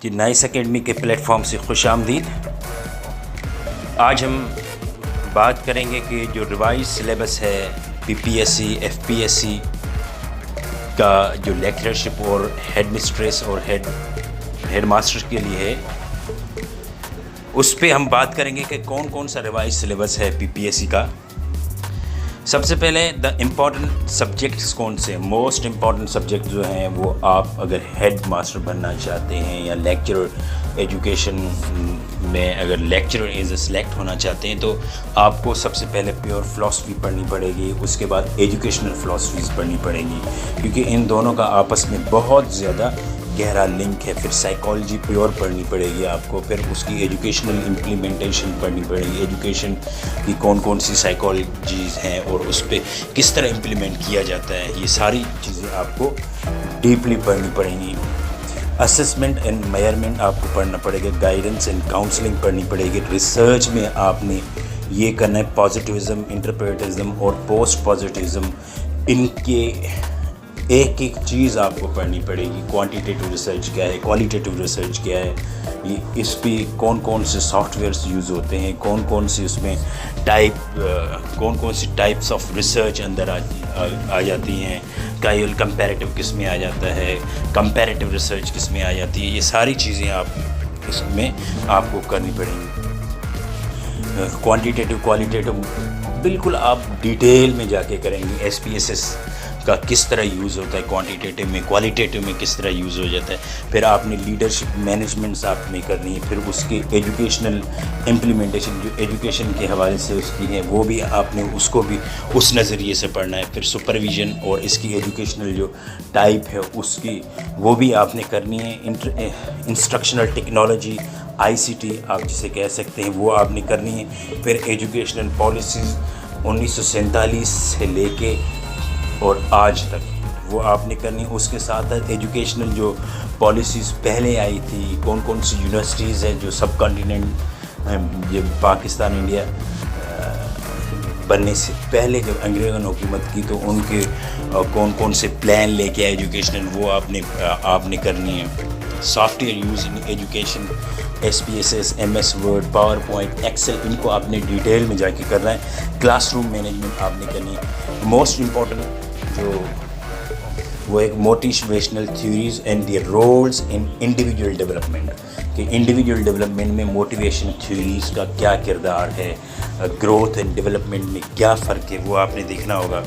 کہ nice academy کے plate form سے خوش آمدید۔ آج ہم بات کریں گے کہ جو ریوائز سلیبس ہے P P S C F P S C کا جو لیکچرشپ اور ہیڈ مسٹریس اور ہیڈ ماسٹر کے لیے ہے، اس پہ ہم بات کریں گے کہ کون کون سا ریوائز سلیبس ہے پی پی ایس سی کا۔ سب سے پہلے امپورٹنٹ سبجیکٹس کون سے موسٹ امپورٹنٹ سبجیکٹ جو ہیں وہ آپ اگر ہیڈ ماسٹر بننا چاہتے ہیں یا لیکچرر ایجوکیشن میں اگر لیکچرر ایز اے سلیکٹ ہونا چاہتے ہیں تو آپ کو سب سے پہلے پیور فلاسفی پڑھنی پڑے گی، اس کے بعد ایجوکیشنل فلاسفیز پڑھنی پڑیں گی، کیونکہ ان دونوں کا آپس میں بہت زیادہ گہرا لنک ہے۔ پھر سائیکالوجی پیور پڑھنی پڑے گی آپ کو، پھر اس کی ایجوکیشنل امپلیمنٹیشن پڑھنی پڑے گی، ایجوکیشن کی کون کون سی سائیکالوجیز ہیں اور اس پہ کس طرح امپلیمنٹ کیا جاتا ہے، یہ ساری چیزیں آپ کو ڈیپلی پڑھنی پڑیں گی۔ اسسمنٹ اینڈ میئرمنٹ آپ کو پڑھنا پڑے گا، گائیڈنس اینڈ کاؤنسلنگ پڑھنی پڑے گی، ریسرچ میں آپ نے یہ کرنا ہے پازیٹیوزم، انٹرپریٹزم اور پوسٹ پازیٹیوزم، ان کے ایک ایک چیز آپ کو پڑھنی پڑے گی۔ کوانٹیٹیو ریسرچ کیا ہے، کوالیٹیٹیو ریسرچ کیا ہے، اس پہ کون کون سے سافٹ ویئرس یوز ہوتے ہیں، کون کون سی اس میں کون کون سی ٹائپس آف ریسرچ اندر آ جاتی ہیں، کمپیریٹیو کس میں آ جاتا ہے، کمپیریٹیو ریسرچ کس میں آ جاتی ہے، یہ ساری چیزیں آپ اس میں آپ کو کرنی پڑیں گی۔ کوانٹیٹیو کوالیٹیٹیو بالکل آپ ڈیٹیل میں جا کے کریں گے، ایس پی ایس ایس کا کس طرح یوز ہوتا ہے کوانٹیٹیو میں، کوالیٹیٹیو میں کس طرح یوز ہو جاتا ہے، پھر آپ نے لیڈرشپ مینجمنٹس آپ نے کرنی ہے، پھر اس کے ایجوکیشنل امپلیمنٹیشن جو ایجوکیشن کے حوالے سے اس کی ہے وہ بھی آپ نے اس کو بھی اس نظریے سے پڑھنا ہے، پھر سپرویژن اور اس کی ایجوکیشنل جو ٹائپ ہے اس کی وہ بھی آپ نے کرنی ہے، انسٹرکشنل ٹیکنالوجی آئی سی ٹی آپ جسے کہہ سکتے ہیں وہ آپ نے کرنی ہے، پھر ایجوکیشنل پالیسیز 1947 سے لے کے اور آج تک وہ آپ نے کرنی ہے۔ اس کے ساتھ ایجوکیشنل جو پالیسیز پہلے آئی تھی، کون کون سی یونیورسٹیز ہیں جو سب کانٹیننٹ یہ پاکستان انڈیا بننے سے پہلے جب انگریزوں نے حکومت کی تو ان کے کون کون سے پلان لے کے ایجوکیشنل وہ آپ نے کرنی ہے۔ Software use in education, S P S S, M S word, power point, Excel, ان کو آپ نے ڈیٹیل میں جا کے کرنا ہے۔ کلاس روم مینجمنٹ آپ نے کرنی ہے۔ موسٹ امپورٹنٹ جو وہ ایک motivational theories and the roles in individual development, کہ انڈیویجول ڈیولپمنٹ میں موٹیویشن تھیوریز کا کیا کردار ہے، گروتھ اینڈ ڈیولپمنٹ میں کیا فرق ہے، وہ آپ نے دیکھنا ہوگا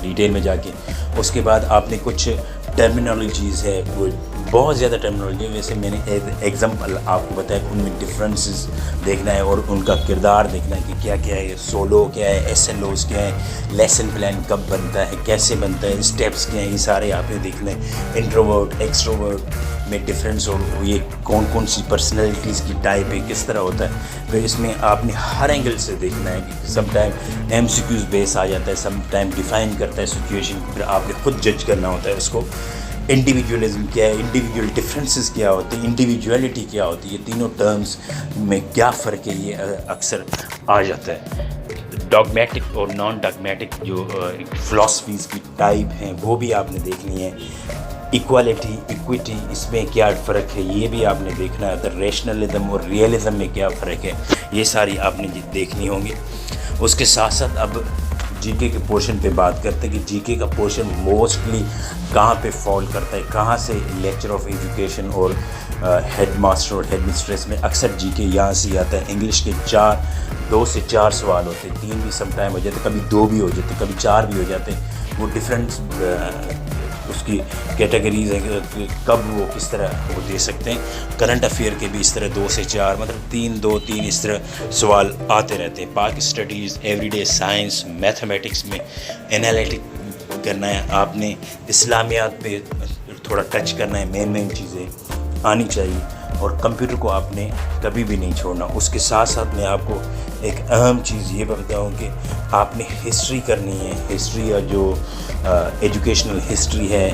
ڈیٹیل میں جا کے۔ اس کے بعد آپ نے کچھ ٹرمینالوجیز ہے، وہ بہت زیادہ ٹرمینالوجی، ویسے میں نے ایگزامپل آپ کو بتایا کہ ان میں ڈفرینسز دیکھنا ہے اور ان کا کردار دیکھنا ہے کہ کیا کیا ہے، سولو کیا ہے، ایس ایل اوز کیا ہے، لیسن پلان کب بنتا ہے، کیسے بنتا ہے، اسٹیپس کیا ہیں، یہ سارے آپ نے دیکھنا ہے۔ انٹروورٹ ایکسٹروورٹ میں ڈفرینس اور یہ کون کون سی پرسنالٹیز کی ٹائپ ہے، کس طرح ہوتا ہے، پھر اس میں آپ نے ہر اینگل سے دیکھنا ہے کہ some time M C Qs بیس آ جاتا ہے، سم ٹائم ڈیفائن کرتا ہے سچویشن، پھر آپ نے خود جج کرنا ہوتا ہے اس کو۔ انڈیویجولزم کیا ہے، انڈیویجول ڈفرینسز کیا ہوتے ہیں، انڈیویجولیٹی کیا ہوتی ہے، یہ تینوں ٹرمز میں کیا فرق ہے، یہ اکثر آ جاتا ہے۔ ڈاگمیٹک اور نان ڈاگمیٹک جو فلاسفیز کی ٹائپ ہیں وہ بھی آپ نے دیکھنی ہے۔ ایکوالٹی، ایکویٹی، اس میں کیا فرق ہے یہ بھی آپ نے دیکھنا ہے۔ ریشنلزم اور ریئلزم میں کیا فرق ہے، یہ ساری آپ نے دیکھنی ہوں گی۔ اس کے ساتھ ساتھ اب جی کے پورشن پہ بات کرتے ہیں کہ جی کے کا پورشن موسٹلی کہاں پہ فال کرتا ہے، کہاں سے لیکچر آف ایجوکیشن اور ہیڈ ماسٹر اور ہیڈ مسٹریس میں اکثر جی کے یہاں سے آتا ہے۔ انگلش کے 2 سے 4 سوال ہوتے ہیں، 3 بھی سم ٹائم ہو جاتے، کبھی 2 بھی ہو جاتے، کبھی 4 بھی ہو جاتے ہیں، وہ ڈفرینٹ اس کی کیٹیگریز ہیں کہ کب وہ کس طرح وہ دے سکتے ہیں۔ کرنٹ افیئر کے بھی اس طرح 2 سے 4 مطلب 3 اس طرح سوال آتے رہتے ہیں۔ پاک studies, every day science, mathematics میں انالیٹک کرنا ہے آپ نے، اسلامیات پہ تھوڑا ٹچ کرنا ہے، مین چیزیں آنی چاہیے، اور کمپیوٹر کو آپ نے کبھی بھی نہیں چھوڑنا۔ اس کے ساتھ ساتھ میں آپ کو ایک اہم چیز یہ بتاؤں کہ آپ نے ہسٹری کرنی ہے، ہسٹری اور جو ایجوکیشنل ہسٹری ہے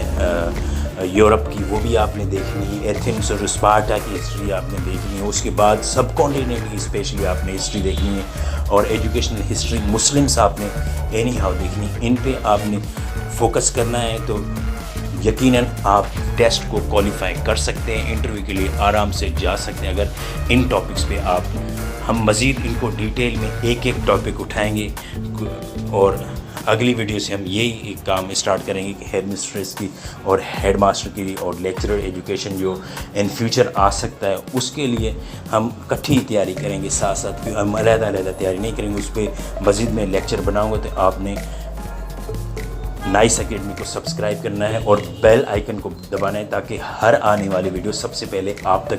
یورپ کی وہ بھی آپ نے دیکھنی ہے، ایتھنس اور اسپارٹا کی ہسٹری آپ نے دیکھنی ہے۔ اس کے بعد سب کانٹیننٹ کی اسپیشلی آپ نے ہسٹری دیکھنی ہے، اور ایجوکیشنل ہسٹری مسلمس آپ نے اینی ہاؤ دیکھنی ہے۔ ان پہ آپ نے فوکس کرنا ہے، تو یقیناً آپ ٹیسٹ کو کوالیفائی کر سکتے ہیں, انٹرویو کے لیے آرام سے جا سکتے ہیں اگر ان ٹاپکس پہ آپ. ہم مزید ان کو ڈیٹیل میں ایک ایک ٹاپک اٹھائیں گے, اور اگلی ویڈیو سے ہم یہی کام اسٹارٹ کریں گے کہ ہیڈ مسٹریس کی اور ہیڈ ماسٹر کی اور لیکچرر ایجوکیشن جو ان فیوچر آ سکتا ہے اس کے لیے ہم کٹھی تیاری کریں گے ساتھ ساتھ. ہم علیحدہ تیاری نہیں کریں گے, اس پہ مزید میں لیکچر بناؤں گا. تو آپ نے نائس اکیڈمی کو سبسکرائب کرنا ہے اور بیل آئیکن کو دبانا ہے تاکہ ہر آنے والی ویڈیو سب سے پہلے آپ تک